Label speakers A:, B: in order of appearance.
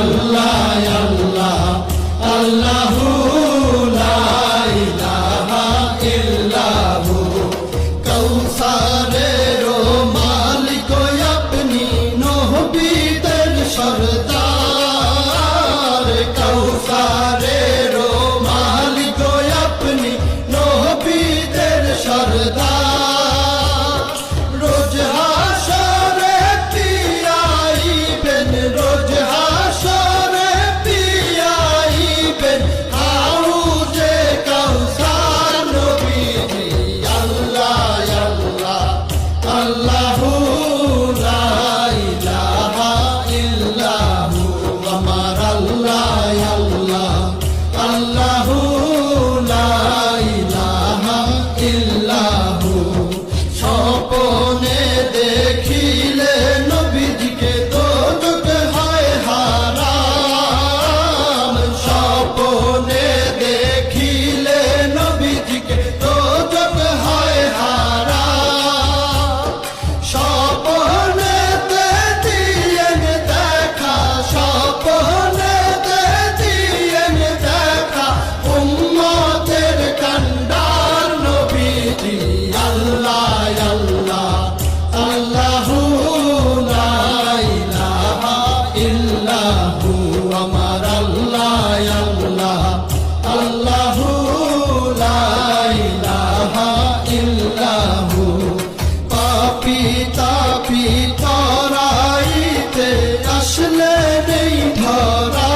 A: আল্লাহ আল্লাহ আল্লাহু লা ইলাহা ইল্লাহু কৌসারের মালিক আপনি নবীদের সরদার কৌসারের মালিক আপনি নবীদের সরদার রোজ হাসরে পিয়াইবেন রোজ হাসরে পিয়াইবেন হাউজে কাউসার নবীজি আল্লাহ আল্লাহ আল্লাহু লা ইলাহা ইল্লাহু আমার আল্লাহ আল্লাহ আল্লাহু লা ইলাহা ইল্লাহু স্বপ্নে দেখিলে নবীজিকে দোজখ হয় হারাম স্বপ্নে দেখিলে নবীজিকে দোজখ হয় হারাম স্বপ্নেতে দিয়েন দেখা স্বপ্নেতে দিয়েন দেখা উম্মতের কান্ডার নবীজি আল্লাহ আল্লাহ আল্লাহু লা ইলাহা ইল্লাহু আমার আল্লাহ আল্লাহ আল্লাহু লা ইলাহা ইল্লাহু পাপী তাপী তরাইতে আসলে নেই ধরা